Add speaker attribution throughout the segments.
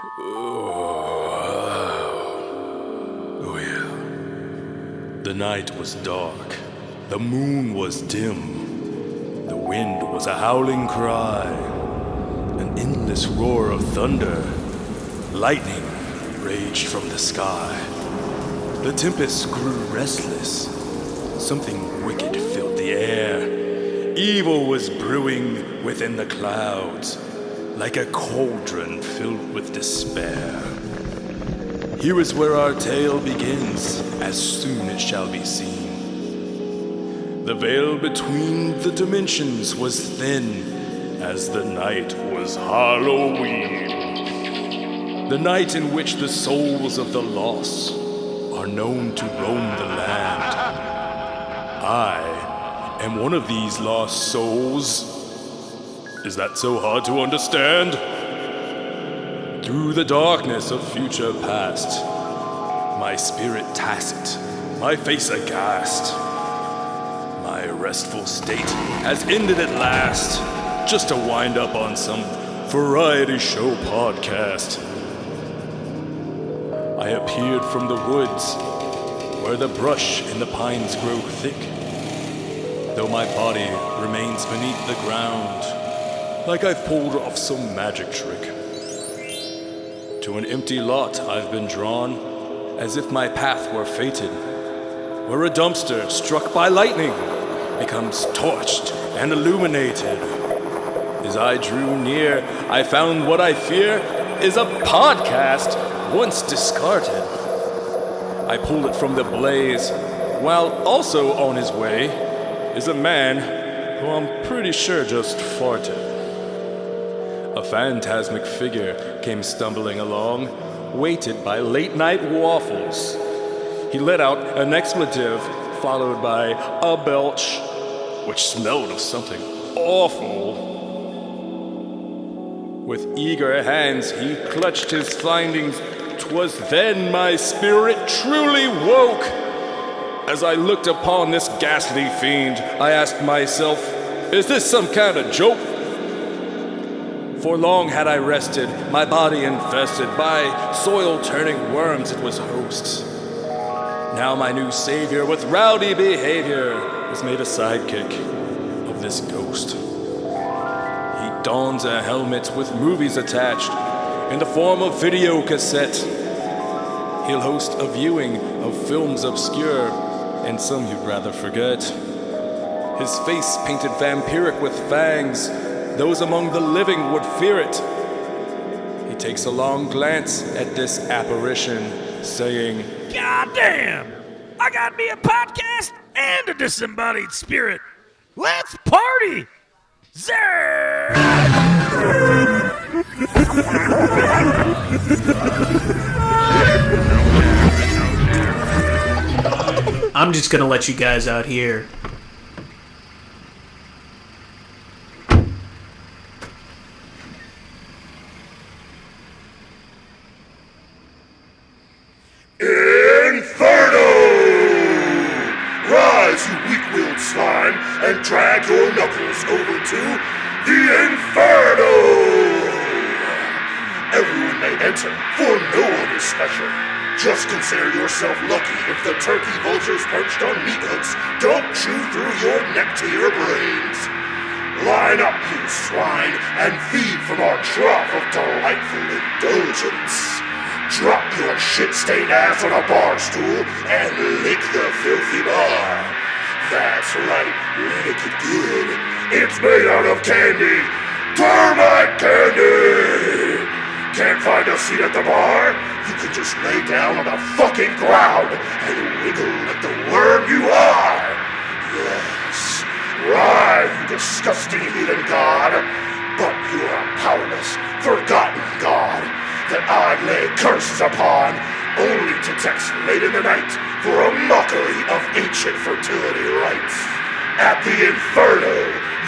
Speaker 1: Oh yeah. The night was dark. The moon was dim. The wind was a howling cry. An endless roar of thunder. Lightning raged from the sky. The tempest grew restless. Something wicked filled the air. Evil was brewing within the clouds, like a cauldron filled with despair. Here is where our tale begins, as soon it shall be seen. The veil between the dimensions was thin, as the night was Halloween. The night in which the souls of the lost are known to roam the land. I am one of these lost souls. Is that so hard to understand? Through the darkness of future past, my spirit tacit, my face aghast. My restful state has ended at last, just to wind up on some variety show podcast. I appeared from the woods, where the brush and the pines grow thick, though my body remains beneath the ground, like I've pulled off some magic trick. To an empty lot I've been drawn, as if my path were fated, where a dumpster struck by lightning becomes torched and illuminated. As I drew near, I found what I fear is a podcast once discarded. I pulled it from the blaze, while also on his way is a man who I'm pretty sure just farted. A phantasmic figure came stumbling along, weighted by late-night waffles. He let out an expletive, followed by a belch, which smelled of something awful. With eager hands he clutched his findings. 'Twas then my spirit truly woke. As I looked upon this ghastly fiend, I asked myself, is this some kind of joke? For long had I rested, my body infested by soil-turning worms it was host. Now my new savior with rowdy behavior is made a sidekick of this ghost. He dons a helmet with movies attached in the form of video cassette. He'll host a viewing of films obscure and some you'd rather forget. His face painted vampiric with fangs, those among the living would fear it. He takes a long glance at this apparition, saying,
Speaker 2: God damn! I got me a podcast and a disembodied spirit. Let's party! Zer!
Speaker 3: I'm just gonna let you guys out here.
Speaker 4: Inferno! Rise, you weak-willed slime, and drag your knuckles over to the Inferno! Everyone may enter, for no one is special. Just consider yourself lucky if the turkey vultures perched on meat hooks don't chew through your neck to your brains. Line up, you swine, and feed from our trough of delightful indulgence. Drop your shit-stained ass on a bar stool and lick the filthy bar. That's right, lick it good. It's made out of candy. Termite candy! Can't find a seat at the bar? You can just lay down on the fucking ground and wiggle like the worm you are. Yes, right, you disgusting heathen god. But you're a powerless, forgotten god that I lay curses upon, only to text late in the night for a mockery of ancient fertility rites. At the Inferno,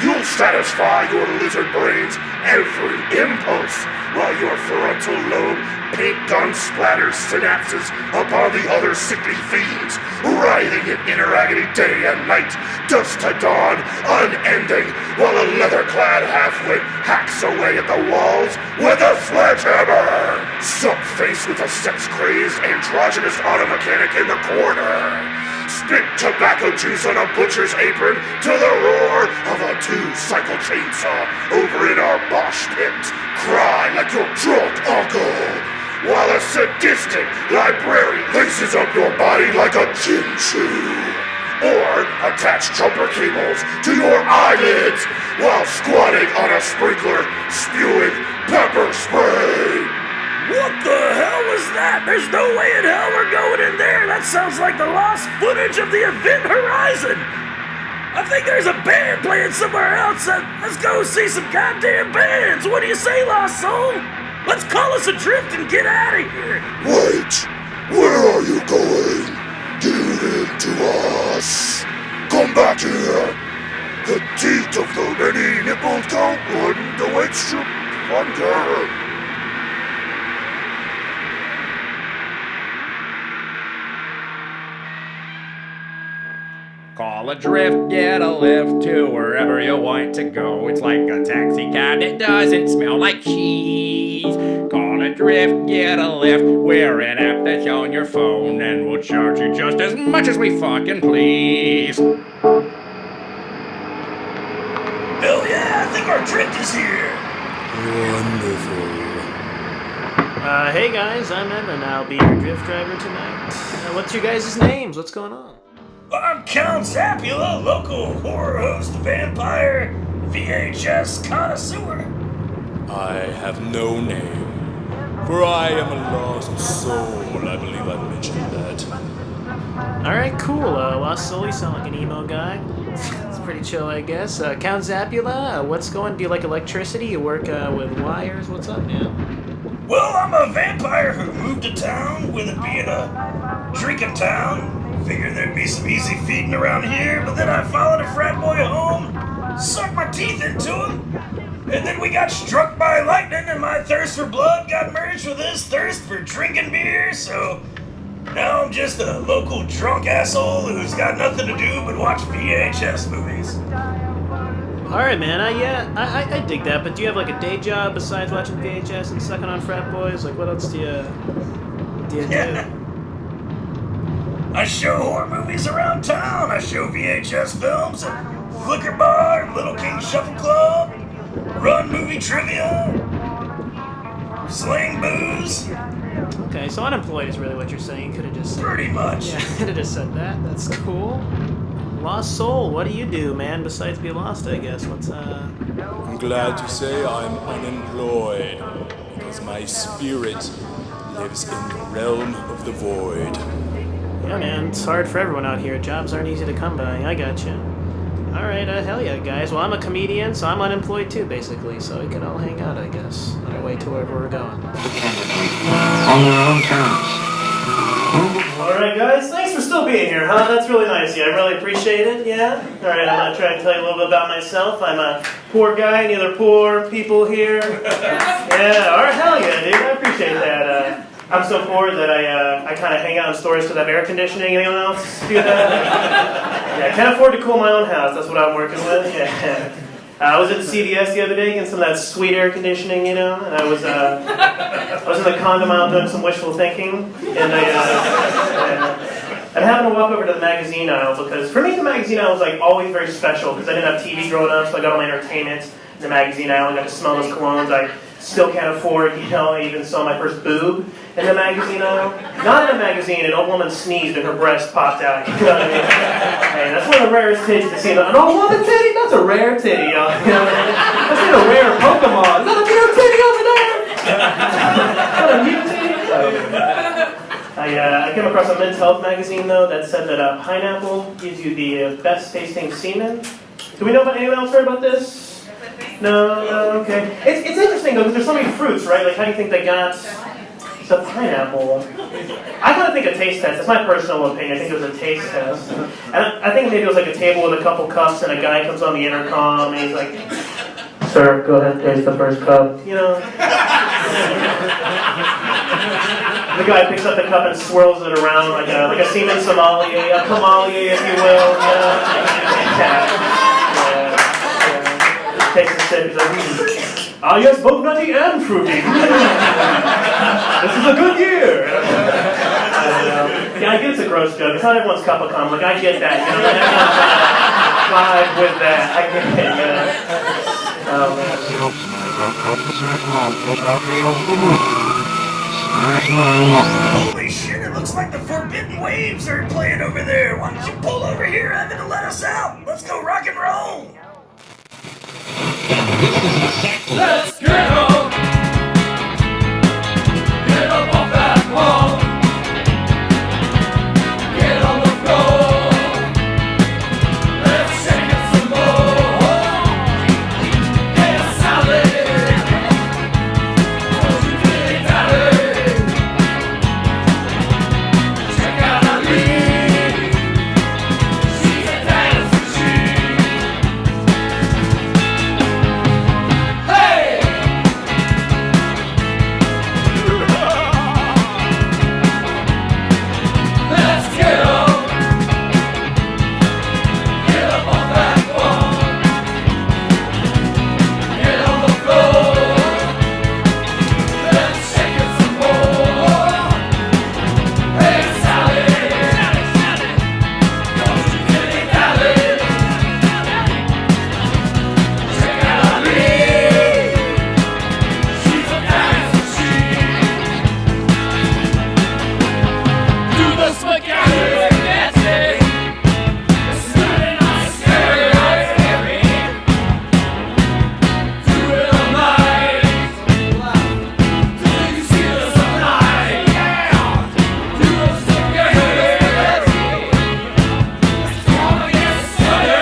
Speaker 4: you'll satisfy your lizard brain's every impulse, while your frontal lobe paint gun splatters synapses upon the other sickly fiends, writhing in interagony day and night, dusk to dawn, unending, while a leather-clad halfwit hacks away at the walls with a sledgehammer. Some face with a sex-crazed, androgynous auto mechanic in the corner. Spit tobacco juice on a butcher's apron to the roar of a two-cycle chainsaw over in our mosh pit. Cry like your drunk uncle, while a sadistic librarian laces up your body like a gym shoe. Or attach jumper cables to your eyelids while squatting on a sprinkler spewing pepper spray.
Speaker 2: What the hell was that? There's no way in hell we're going in there. That sounds like the lost footage of the Event Horizon. I think there's a band playing somewhere else. Let's go see some goddamn bands. What do you say, Lost Soul? Let's call us adrift and get out of here.
Speaker 4: Wait, where are you going? Get into us. Come back here. The teat of the many nipples don't run the extra wonder.
Speaker 5: Call adrift, get a lift to wherever you want to go. It's like a taxi cab that doesn't smell like cheese. Call adrift, get a lift. We're an app that's on your phone, and we'll charge you just as much as we fucking please.
Speaker 2: Hell yeah, I think our drift is here.
Speaker 1: Wonderful.
Speaker 3: Hey guys, I'm Evan. I'll be your drift driver tonight. What's your guys' names? What's going on?
Speaker 2: I'm Count Zapula, local horror host, vampire, VHS connoisseur.
Speaker 1: I have no name, for I am a lost soul. I believe I mentioned that.
Speaker 3: Alright, cool. Lost Soul, you sound like an emo guy. It's pretty chill, I guess. Count Zapula, what's going? Do you like electricity? You work with wires? What's up, man?
Speaker 2: Well, I'm a vampire who moved to town with it being a drinking town. Figured there'd be some easy feeding around here, but then I followed a frat boy home, sucked my teeth into him, and then we got struck by lightning and my thirst for blood got merged with his thirst for drinking beer, so now I'm just a local drunk asshole who's got nothing to do but watch VHS movies.
Speaker 3: Alright, man, I dig that, but do you have like a day job besides watching VHS and sucking on frat boys? Like, what else do you do?
Speaker 2: I show horror movies around town. I show VHS films at Flicker Bar, Little King Shuffle Club, run movie trivia, sling booze.
Speaker 3: Okay, so unemployed is really what you're saying. You could have just said,
Speaker 2: Pretty much.
Speaker 3: yeah, could have just said that. That's cool. Lost Soul, what do you do, man? Besides be lost, I guess. What's
Speaker 1: I'm glad to say I'm unemployed, because my spirit lives in the realm of the void.
Speaker 3: Yeah, man, it's hard for everyone out here. Jobs aren't easy to come by. I got you. All right, hell yeah, guys. Well, I'm a comedian, so I'm unemployed too, basically. So we can all hang out, I guess, on our way to wherever we're going.
Speaker 6: On their own terms.
Speaker 3: All right, guys. Thanks for still being here, huh? That's really nice. Yeah, I really appreciate it. Yeah. All right, I'm gonna try and tell you a little bit about myself. I'm a poor guy. Any other poor people here? Yeah. All right, hell yeah, dude. I appreciate that. I'm so poor that I kind of hang out in stores because I have air conditioning. Anyone else do that? Yeah, I can't afford to cool my own house. That's what I'm working with. Yeah. I was at CVS the other day getting some of that sweet air conditioning, and I was in the condom aisle doing some wishful thinking, and I happened to walk over to the magazine aisle because for me the magazine aisle was like always very special because I didn't have TV growing up, so I got all my entertainment in the magazine aisle. I got to smell those colognes. I still can't afford, I even saw my first boob in the magazine aisle. Not in a magazine, an old woman sneezed and her breast popped out. You know what I mean? Hey, that's one of the rarest titties to see. An old woman titty? That's a rare titty, y'all. You know what I mean? That's like a rare Pokemon. Is that a mute titty over there? Is that a mute titty? I came across a men's health magazine, though, that said that pineapple gives you the best tasting semen. Do we know about anyone else heard about this? No, okay. It's interesting though, because there's so many fruits, right? Like, how do you think they got the pineapple? I kind of think a taste test. That's my personal opinion. I think it was a taste test. And I think maybe it was like a table with a couple cups, and a guy comes on the intercom, and he's like, "Sir, go ahead, taste the first cup." You know? The guy picks up the cup and swirls it around like a semen sommelier, a sommelier, if you will. You know? Takes a sip, he's like, Ah, yes, both nutty and fruity. This is a good year. Yeah, I get it's a gross joke. It's not everyone's cup of cum. Like, I get that. You know, vibe with that. I get it. You know.
Speaker 2: Holy shit, it looks like the Forbidden Waves are playing over there. Why don't you pull over here, Evan, and let us out? Let's go rock and roll.
Speaker 7: Let's get up! Get up off that wall! Get on the floor! Let's shake it some more! Get solid! Don't you dig that? Check out our lead! She's a dance machine! Hey! Let's get up! Get up off that wall! Get on the floor! Let's shake it some more! Hey, Sally! Don't you dig that? Check out our lead! She's a dance machine! Do the spaghetti dancing! It's really not scary, Do it all night! Till you see the sunlight! Do the spaghetti dancing! It's gonna get sunny!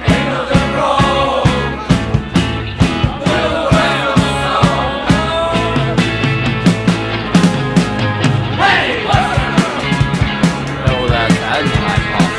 Speaker 7: Ain't nothing wrong with the way of the song! Hey, listen!
Speaker 5: Oh, that's my fault.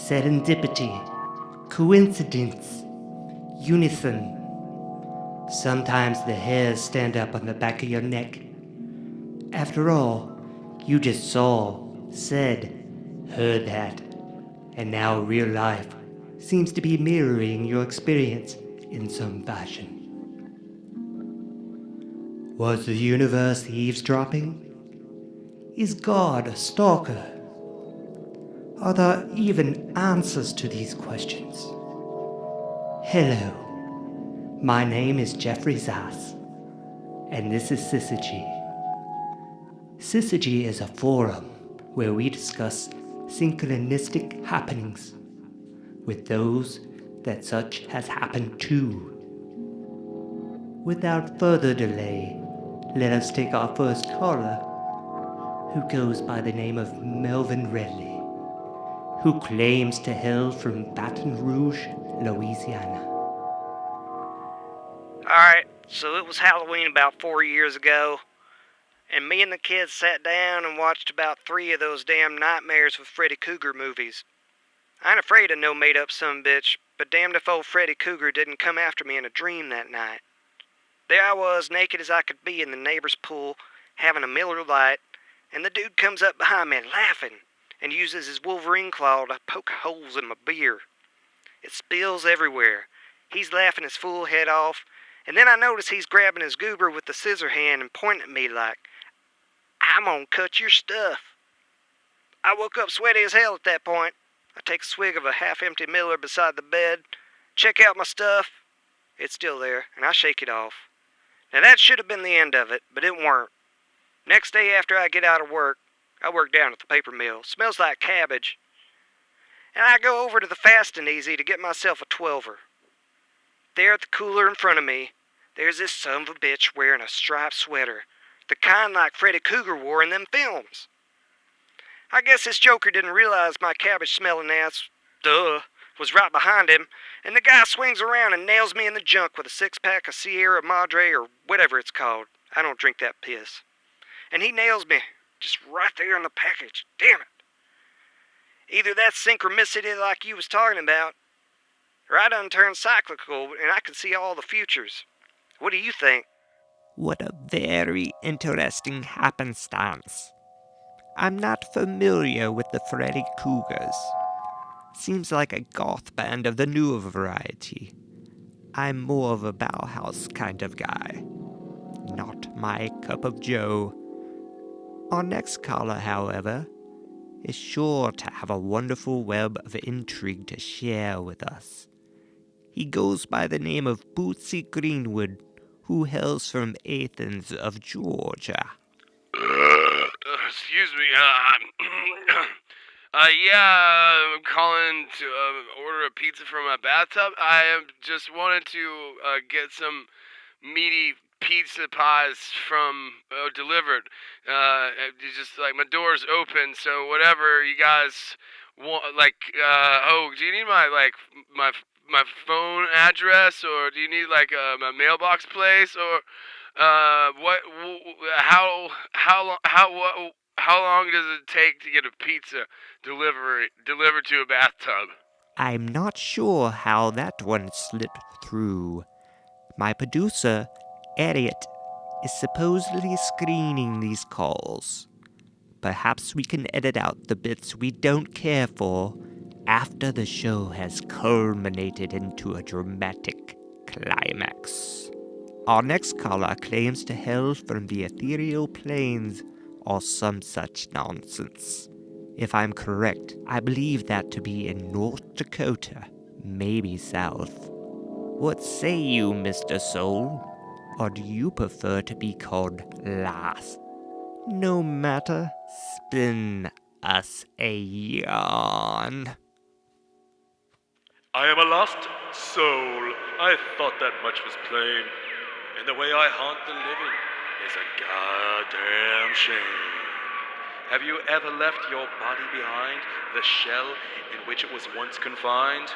Speaker 8: Serendipity, coincidence, unison. Sometimes the hairs stand up on the back of your neck. After all, you just saw, said, heard that. And now real life seems to be mirroring your experience in some fashion. Was the universe eavesdropping? Is God a stalker? Are there even answers to these questions? Hello, my name is Jeffrey Zass, and this is Syzygy. Syzygy is a forum where we discuss synchronistic happenings with those that such has happened to. Without further delay, let us take our first caller, who goes by the name of Melvin Redley, who claims to hail from Baton Rouge, Louisiana.
Speaker 9: Alright, so it was Halloween about 4 years ago, and me and the kids sat down and watched about 3 of those damn Nightmares with Freddy Krueger movies. I ain't afraid of no made-up sumbitch, but damned if old Freddy Krueger didn't come after me in a dream that night. There I was, naked as I could be in the neighbor's pool, having a Miller Lite, and the dude comes up behind me laughing and uses his Wolverine claw to poke holes in my beer. It spills everywhere. He's laughing his fool head off, and then I notice he's grabbing his goober with the scissor hand and pointing at me like, "I'm gonna cut your stuff." I woke up sweaty as hell at that point. I take a swig of a half-empty Miller beside the bed, check out my stuff. It's still there, and I shake it off. Now that should have been the end of it, but it weren't. Next day after I get out of work, I work down at the paper mill. Smells like cabbage. And I go over to the Fast and Easy to get myself a 12er. There at the cooler in front of me, there's this son of a bitch wearing a striped sweater, the kind like Freddy Krueger wore in them films. I guess this joker didn't realize my cabbage-smelling ass, was right behind him, and the guy swings around and nails me in the junk with a six-pack of Sierra Madre or whatever it's called. I don't drink that piss. And he nails me just right there in the package. Damn it. Either that's synchronicity like you was talking about, or I done turned cyclical and I can see all the futures. What do you think?
Speaker 8: What a very interesting happenstance. I'm not familiar with the Freddy Cougars. Seems like a goth band of the newer variety. I'm more of a Bauhaus kind of guy. Not my cup of joe. Our next caller, however, is sure to have a wonderful web of intrigue to share with us. He goes by the name of Bootsy Greenwood, who hails from Athens of Georgia.
Speaker 10: Excuse me, I'm calling to order a pizza from my bathtub. I just wanted to get some meaty pizza pies from delivered. It's just like my door's open, so whatever you guys want, like, do you need my phone address, or do you need like my mailbox place, or how long does it take to get a pizza delivered to a bathtub?
Speaker 8: I'm not sure how that one slipped through. My producer, Elliot, is supposedly screening these calls. Perhaps we can edit out the bits we don't care for after the show has culminated into a dramatic climax. Our next caller claims to hail from the ethereal plains or some such nonsense. If I'm correct, I believe that to be in North Dakota, maybe south. What say you, Mr. Soul? Or do you prefer to be called last? No matter, spin us a yarn.
Speaker 1: I am a lost soul. I thought that much was plain. And the way I haunt the living is a goddamn shame. Have you ever left your body behind, the shell in which it was once confined?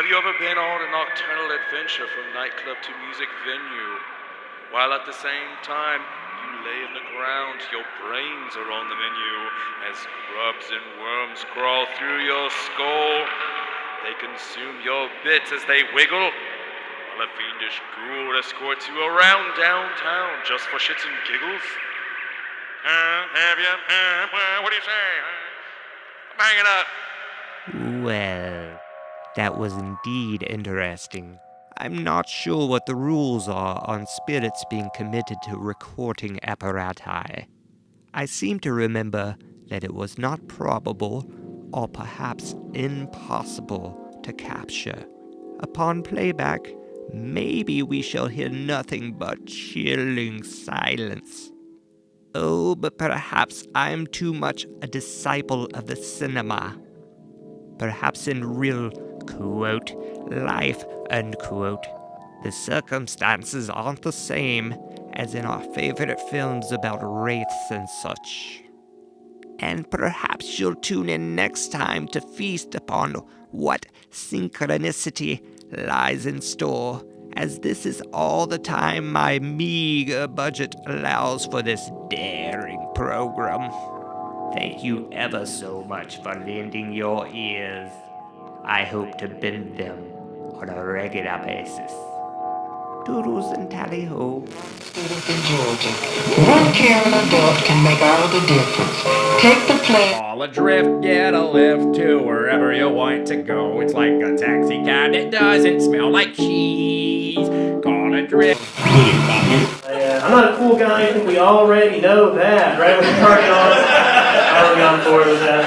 Speaker 1: Have you ever been on a nocturnal adventure from nightclub to music venue? While at the same time, you lay in the ground, your brains are on the menu. As grubs and worms crawl through your skull, they consume your bits as they wiggle, while a fiendish ghoul escorts you around downtown just for shits and giggles. What do you say? Bang it up.
Speaker 8: Well, that was indeed interesting. I'm not sure what the rules are on spirits being committed to recording apparati. I seem to remember that it was not probable, or perhaps impossible, to capture. Upon playback, maybe we shall hear nothing but chilling silence. Oh, but perhaps I'm too much a disciple of the cinema. Perhaps in real, quote, life, unquote, the circumstances aren't the same as in our favorite films about wraiths and such. And perhaps you'll tune in next time to feast upon what synchronicity lies in store, as this is all the time my meager budget allows for this daring program. Thank you ever so much for lending your ears. I hope to bend them on a regular basis. Toodles and tally-ho.
Speaker 6: In Georgia. One caring adult can make all the difference. Take the plane.
Speaker 5: All adrift, get a lift to wherever you want to go. It's like a taxi cab that doesn't smell like cheese. Call adrift.
Speaker 3: I'm not a cool guy. I think we already know that, right? With the target on. I'm already on board with that.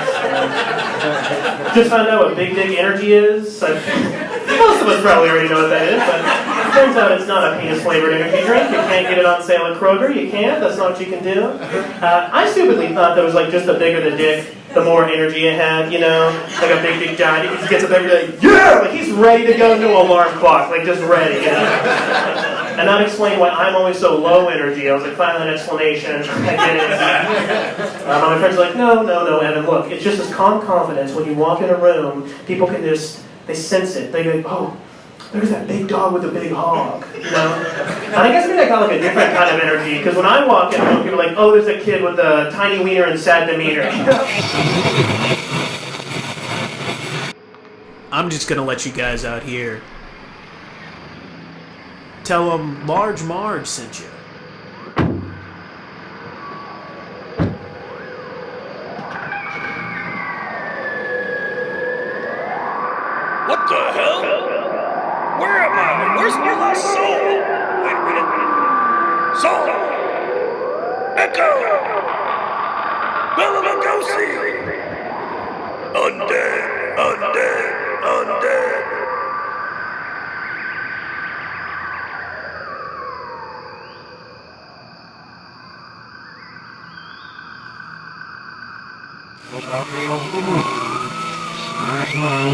Speaker 3: Just found out what big dick energy is. Most of us probably already know what that is, but it turns out it's not a penis-flavored energy drink. You can't get it on sale at Kroger. You can't. That's not what you can do. I stupidly thought that was like just the bigger the dick, the more energy it had, you know? Like a big giant. He just gets up every day, yeah! Like he's ready to go into alarm clock. Like just ready, you know? And that explained why I'm always so low energy. I was like, finally an explanation. I get it. My friends are like, no, Evan, look, it's just this calm confidence. When you walk in a room, people can just, they sense it. They go, oh, there's that big dog with a big hog, you know? And I guess maybe I got like a different kind of energy, because when I walk in a room, people are like, oh, there's a kid with a tiny wiener and sad demeanor.
Speaker 11: I'm just gonna let you guys out here. Tell them Large Marge sent you.
Speaker 2: What the hell? Where am I? Where's my lost soul? Wait a minute. Soul! Echo! Bela Lugosi! Undead! Undead! Undead!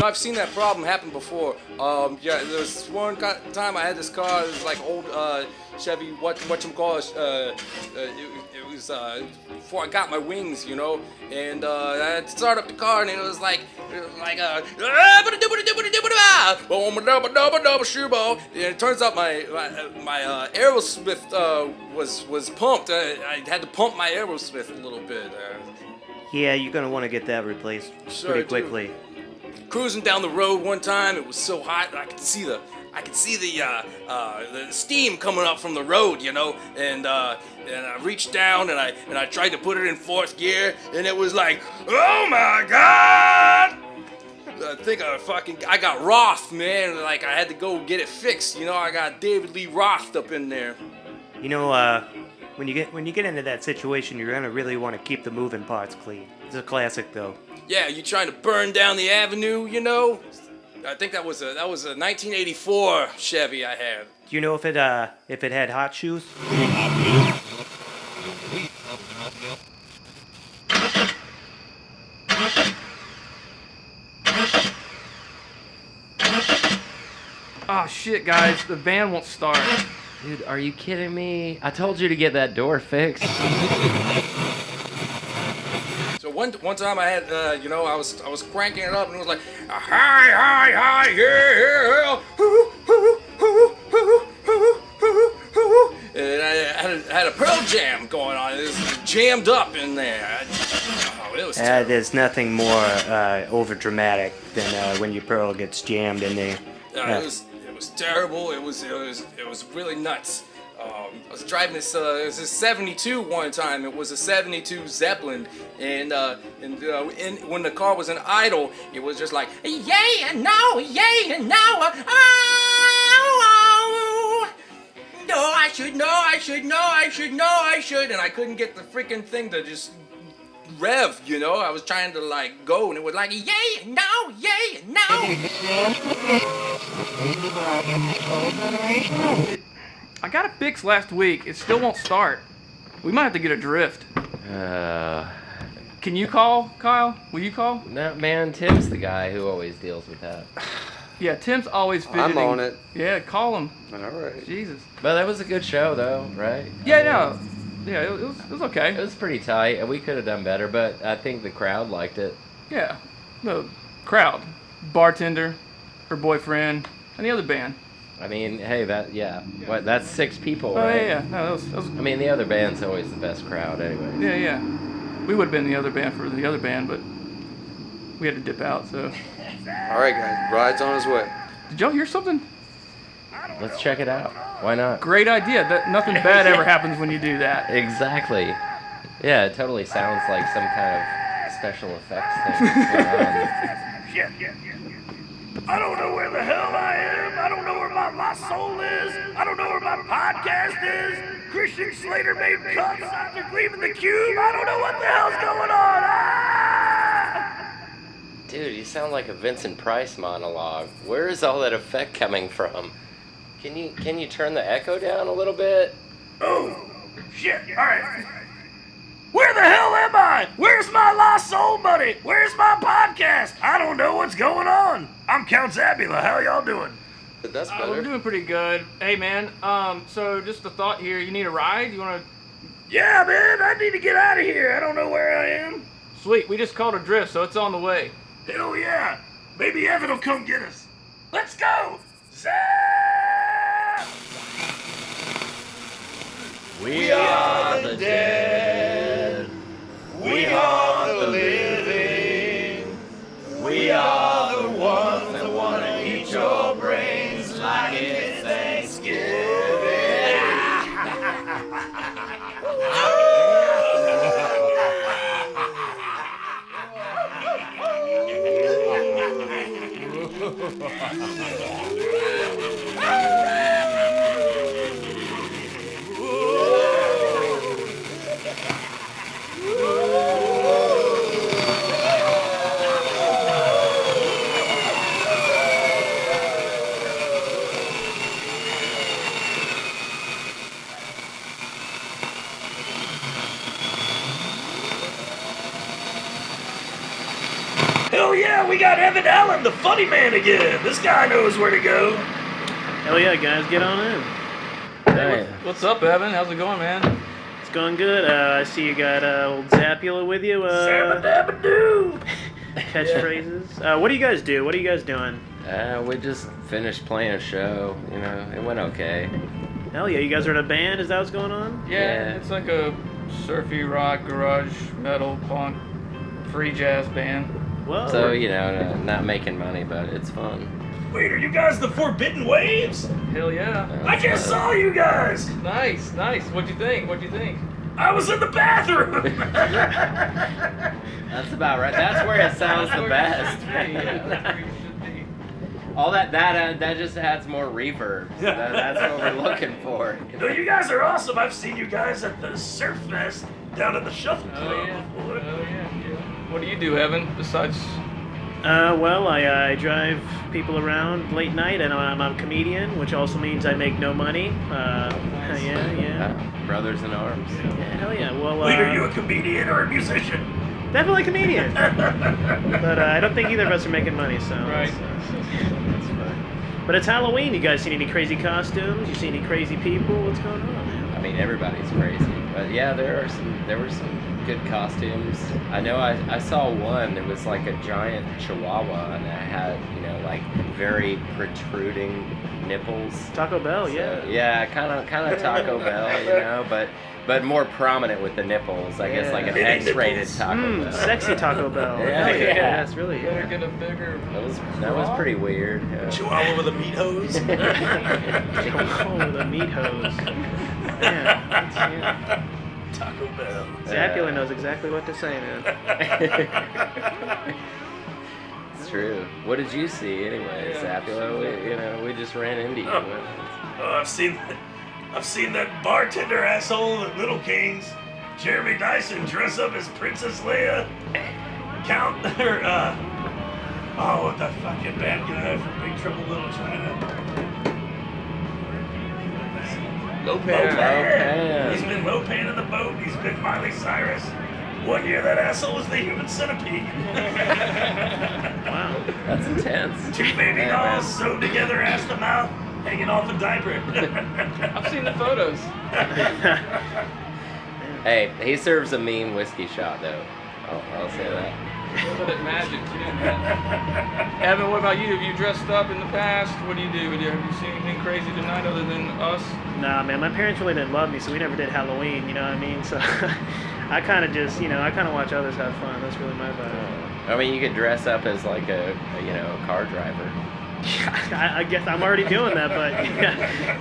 Speaker 12: I've seen that problem happen before. Yeah, there was one time I had this car. It was like old Chevy. Whatchamacallit? It was before I got my wings, you know. And I had to start up the car, and it was like and it turns out my Aerosmith was pumped. I had to pump my Aerosmith a little bit.
Speaker 8: Yeah, you're gonna want to get that replaced pretty quickly.
Speaker 12: Cruising down the road one time, it was so hot I could see the steam coming up from the road, you know, and I reached down and I tried to put it in fourth gear, and it was like, oh my god! I think I got Roth, man. Like I had to go get it fixed, you know. I got David Lee Roth up in there.
Speaker 8: You know, when you get into that situation, you're gonna really want to keep the moving parts clean. It's a classic, though.
Speaker 12: Yeah, you trying to burn down the avenue, you know? I think that was a 1984 Chevy I had.
Speaker 8: Do you know if it had hot shoes?
Speaker 13: Oh shit, guys, the van won't start.
Speaker 5: Dude, are you kidding me? I told you to get that door fixed.
Speaker 12: So one time I had, you know, I was cranking it up and it was like, hi, yeah, and I had a Pearl Jam going on. It was jammed up in there. It was terrible.
Speaker 8: There's nothing more over dramatic than when your Pearl gets jammed in there.
Speaker 12: It was terrible. It was really nuts. I was driving this. It was a '72 one time. It was a '72 Zeppelin, and when the car was in idle, it was just like yay and no, yay and no. Oh, no, I should, and I couldn't get the freaking thing to just rev. You know, I was trying to like go, and it was like yay and no, yay and no.
Speaker 13: I got it fixed last week. It still won't start. We might have to get a drift. Can you call, Kyle? Will you call?
Speaker 5: No, man, Tim's the guy who always deals with that.
Speaker 13: Yeah, Tim's always fidgeting.
Speaker 5: I'm on it.
Speaker 13: Yeah, call him.
Speaker 5: All right.
Speaker 13: Jesus.
Speaker 5: But that was a good show, though, right?
Speaker 13: Yeah, no. Yeah, it was okay.
Speaker 5: It was pretty tight, and we could have done better, but I think the crowd liked it.
Speaker 13: Yeah. The crowd. Bartender, her boyfriend, and the other band.
Speaker 5: I mean, hey, that's 6 people,
Speaker 13: Oh,
Speaker 5: right?
Speaker 13: yeah. No, that was...
Speaker 5: I mean, the other band's always the best crowd anyway.
Speaker 13: Yeah. We would have been the other band for the other band, but we had to dip out, so...
Speaker 14: All right, guys. Ride's on his way.
Speaker 13: Did y'all hear something?
Speaker 5: Let's check it out.
Speaker 14: Why not?
Speaker 13: Great idea. That nothing bad ever happens when you do that.
Speaker 14: Exactly. Yeah, it totally sounds like some kind of special effects thing going on.
Speaker 2: Shit. I don't know where the hell I am. I don't know where my lost soul is. I don't know where my podcast is. Christian Slater made cuts after leaving the cube. I don't know what the hell's going on.
Speaker 14: Dude, you sound like a Vincent Price monologue. Where is all that effect coming from? Can you turn the echo down a little bit?
Speaker 2: Oh, shit. All right. Where the hell am I? Where's my lost soul buddy? Where's my podcast? I don't know what's going on. I'm Count Zabula. How y'all doing?
Speaker 14: That's better.
Speaker 13: We're doing pretty good. Hey, man, so just a thought here. You need a ride? You want to...
Speaker 2: Yeah, man, I need to get out of here. I don't know where I am.
Speaker 13: Sweet, we just called a drift, so it's on the way.
Speaker 2: Hell yeah. Maybe Evan will come get us. Let's go. Zap!
Speaker 7: We are the dead. We are the living. We are the ones that want to eat your brains like it's Thanksgiving.
Speaker 2: Hell yeah, we got Evan Allen, the funny man again. This guy knows where to go.
Speaker 3: Hell yeah, guys, get on in.
Speaker 14: Hey.
Speaker 13: What's up, Evan? How's it going, man?
Speaker 3: It's going good. I see you got old Zapula with you.
Speaker 2: Zabba-dabba-doo.
Speaker 3: Catchphrases. What do you guys do? What are you guys doing?
Speaker 14: We just finished playing a show. You know, it went okay.
Speaker 3: Hell yeah, you guys are in a band? Is that what's going on?
Speaker 13: Yeah, it's like a surfy rock, garage, metal, punk, free jazz band.
Speaker 3: Whoa.
Speaker 14: So, you know, not making money, but it's fun.
Speaker 2: Wait, are you guys the Forbidden Waves?
Speaker 13: Hell yeah.
Speaker 2: I just saw you guys.
Speaker 13: Nice. What'd you think?
Speaker 2: I was in the bathroom.
Speaker 14: That's about right. That's where it sounds the best.
Speaker 13: Yeah, that's where you should be.
Speaker 14: All that just adds more reverb. That's what we're looking for.
Speaker 2: No, you guys are awesome. I've seen you guys at the Surf Fest down at the Shuffle Club before.
Speaker 13: Oh yeah. What do you do, Evan, besides...
Speaker 3: Well, I drive people around late night, and I'm a comedian, which also means I make no money. Yeah.
Speaker 14: Brothers in arms.
Speaker 3: Yeah, hell yeah. Well,
Speaker 2: Wait, are you a comedian or a musician?
Speaker 3: Definitely a comedian. But I don't think either of us are making money, so
Speaker 13: Right.
Speaker 3: that's fine. But it's Halloween. You guys seen any crazy costumes? You see any crazy people? What's going on, man?
Speaker 14: I mean, everybody's crazy. But yeah, there were some good costumes. I know I saw one. It was like a giant chihuahua, and it had, you know, like very protruding nipples.
Speaker 3: Taco Bell,
Speaker 14: So,
Speaker 3: yeah.
Speaker 14: yeah, kind of Taco Bell, you know, but more prominent with the nipples. I guess like an X-rated Taco Bell.
Speaker 3: Sexy Taco Bell.
Speaker 14: Yeah.
Speaker 3: That's really
Speaker 13: Better get a bigger...
Speaker 14: That was pretty weird.
Speaker 2: Chihuahua with a meat hose.
Speaker 3: Chihuahua with a meat hose. Yeah.
Speaker 2: Taco Bell.
Speaker 3: Zapula knows exactly what to say, man.
Speaker 14: It's true. What did you see anyway, Zapula? We just ran into you.
Speaker 2: Oh, I've seen that bartender asshole at Little Kings, Jeremy Dyson, dress up as Princess Leia. What the fucking bad guy from Big Trouble Little China.
Speaker 14: Lopan.
Speaker 2: He's been Lopan in the boat. He's been Miley Cyrus. One year that asshole was the human centipede.
Speaker 3: Wow.
Speaker 14: That's intense.
Speaker 2: Two baby dolls sewed together ass to mouth, hanging off a diaper.
Speaker 13: I've seen the photos.
Speaker 14: Hey, he serves a mean whiskey shot, though. I'll say that.
Speaker 13: But it magic, too. Evan, what about you? Have you dressed up in the past? What do you do? Have you seen anything crazy tonight other than us?
Speaker 3: Nah, man, my parents really didn't love me, so we never did Halloween, you know what I mean? So I kind of just, I kind of watch others have fun. That's really my vibe.
Speaker 14: I mean, you could dress up as like a car driver.
Speaker 3: I guess I'm already doing that, but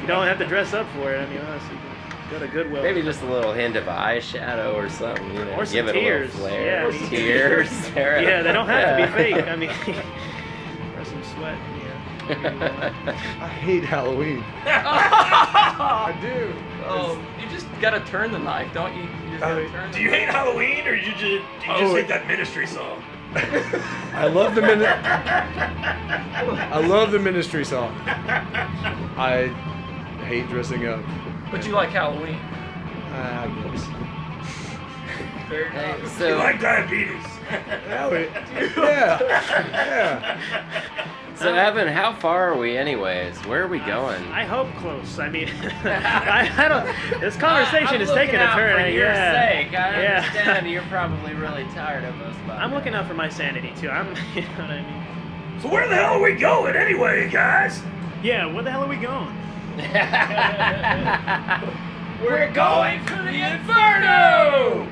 Speaker 3: you don't have to dress up for it. I mean, honestly, go to Goodwill.
Speaker 14: Maybe just a little hint of eyeshadow or something, you know,
Speaker 3: Or some
Speaker 14: give it
Speaker 3: tears.
Speaker 14: a little flair.
Speaker 3: Yeah, I mean-
Speaker 14: Tears.
Speaker 3: Yeah, they don't have to be fake. I mean, or some sweat.
Speaker 15: I hate Halloween.
Speaker 13: I do. Oh, you just gotta turn the knife, don't you? You just gotta turn
Speaker 2: Do you hate Halloween, or you just hate that Ministry song?
Speaker 15: I love the Ministry song. I hate dressing up.
Speaker 13: But you like Halloween.
Speaker 15: I guess.
Speaker 13: Fair enough.
Speaker 14: So,
Speaker 2: You like diabetes?
Speaker 15: Yeah.
Speaker 14: So Evan, how far are we anyways? Where are we going?
Speaker 3: I hope close. I mean, I don't. This conversation is taking a turn.
Speaker 14: For your
Speaker 3: yeah.
Speaker 14: sake, I
Speaker 3: Yeah.
Speaker 14: understand you're probably really tired of us. But
Speaker 3: I'm looking out for my sanity too. You know what I mean?
Speaker 2: So where the hell are we going anyway, guys?
Speaker 3: Yeah, where the hell are we going?
Speaker 5: We're going to the Inferno!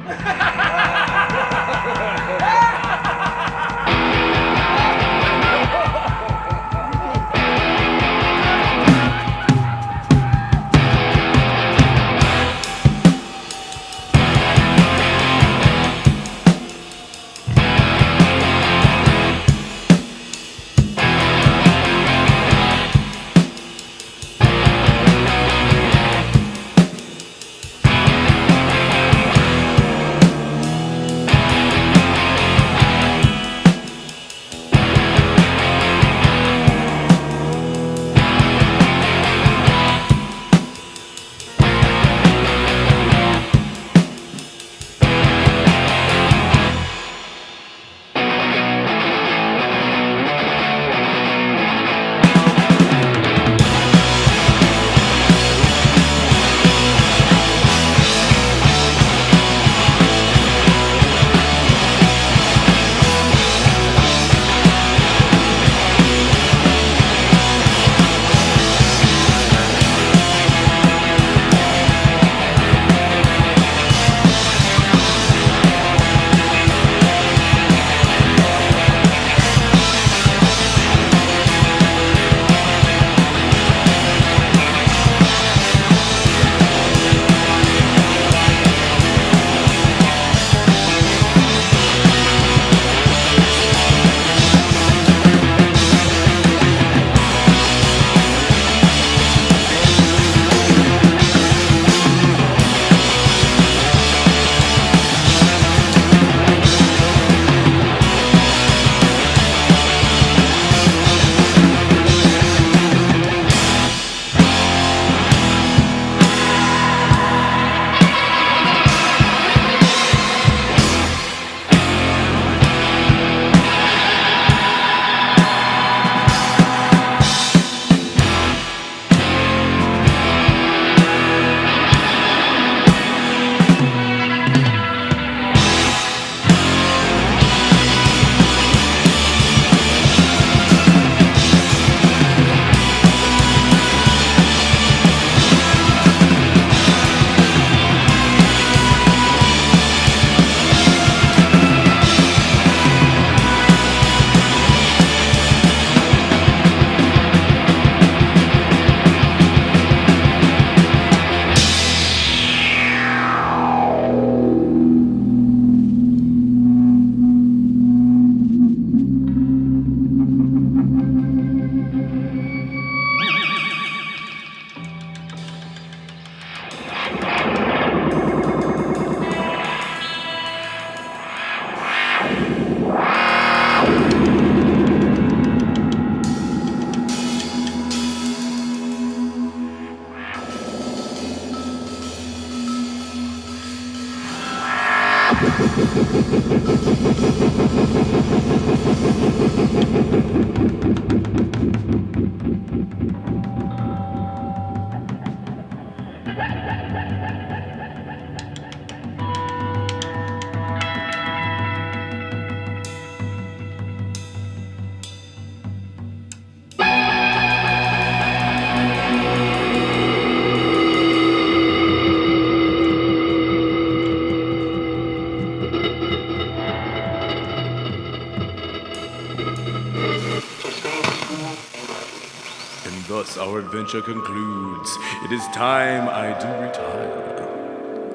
Speaker 1: thus our adventure concludes. It is time I do retire.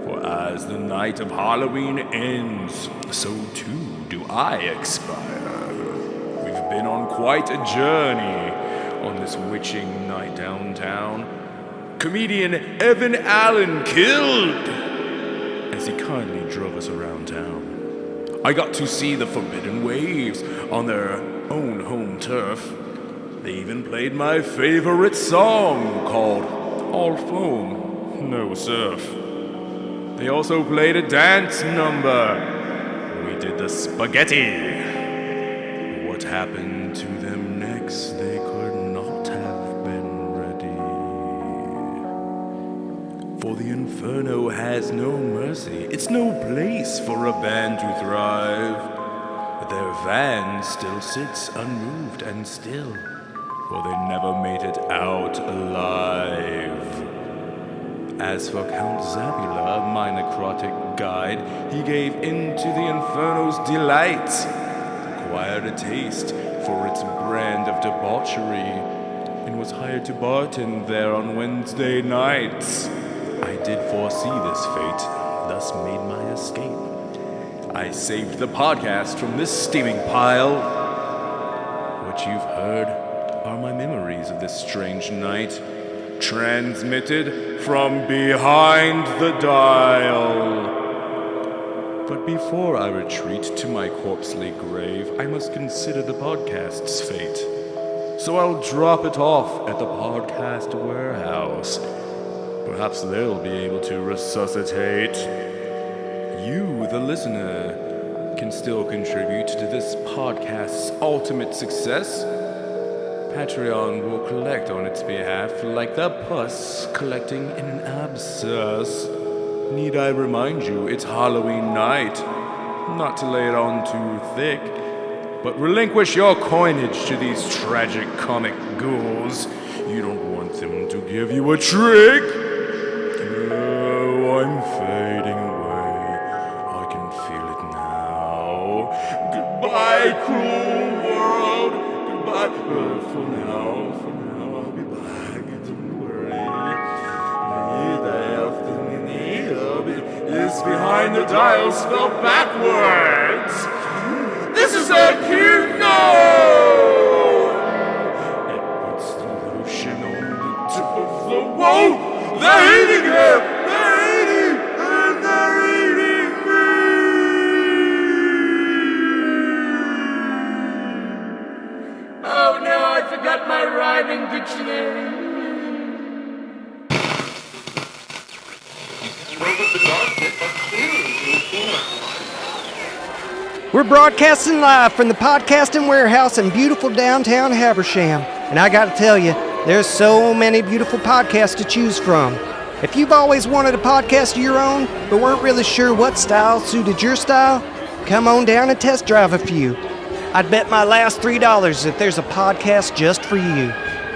Speaker 1: For as the night of Halloween ends, so too do I expire. We've been on quite a journey on this witching night downtown. Comedian Evan Allen killed as he kindly drove us around town. I got to see the Forbidden Waves on their own home turf. They even played my favorite song called All Foam, No Surf. They also played a dance number. We did the spaghetti. What happened to them next, they could not have been ready. For the Inferno has no mercy. It's no place for a band to thrive. But their van still sits unmoved and still, for they never made it out alive. As for Count Zabula, my necrotic guide, he gave in to the Inferno's delights, acquired a taste for its brand of debauchery, and was hired to bartend there on Wednesday nights. I did foresee this fate, thus made my escape. I saved the podcast from this steaming pile. What you've heard are my memories of this strange night, transmitted from behind the dial. But before I retreat to my corpsely grave, I must consider the podcast's fate. So I'll drop it off at the podcast warehouse. Perhaps they'll be able to resuscitate. You, the listener, can still contribute to this podcast's ultimate success. Patreon will collect on its behalf like the pus collecting in an abscess. Need I remind you, it's Halloween night. Not to lay it on too thick, but relinquish your coinage to these tragic comic ghouls. You don't want them to give you a trick. Oh, I'm fading away. I can feel it now. Goodbye, cruel world. Goodbye. For now, I'll be back. Don't worry. The is behind the dial spelled backwards. This is a cute note. It puts the lotion on the tip of the whoa. They're eating him. They're eating, and they're eating me.
Speaker 7: Oh no, I forgot my rhyming dictionary.
Speaker 8: We're broadcasting live from the podcasting warehouse in beautiful downtown Habersham. And I gotta tell you, there's so many beautiful podcasts to choose from. If you've always wanted a podcast of your own, but weren't really sure what style suited your style, come on down and test drive a few. I'd bet my last $3 that there's a podcast just for you.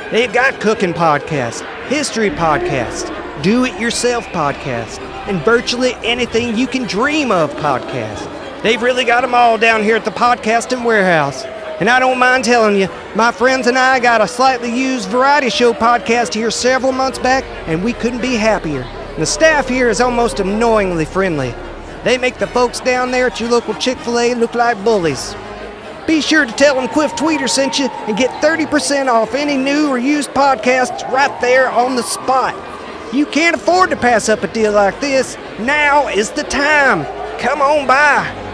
Speaker 8: They've got cooking podcasts, history podcasts, do-it-yourself podcasts, and virtually anything you can dream of podcasts. They've really got them all down here at the podcasting warehouse. And I don't mind telling you, my friends and I got a slightly used variety show podcast here several months back, and we couldn't be happier. And the staff here is almost annoyingly friendly. They make the folks down there at your local Chick-fil-A look like bullies. Be sure to tell them Quiff Tweeter sent you and get 30% off any new or used podcasts right there on the spot. You can't afford to pass up a deal like this. Now is the time. Come on by.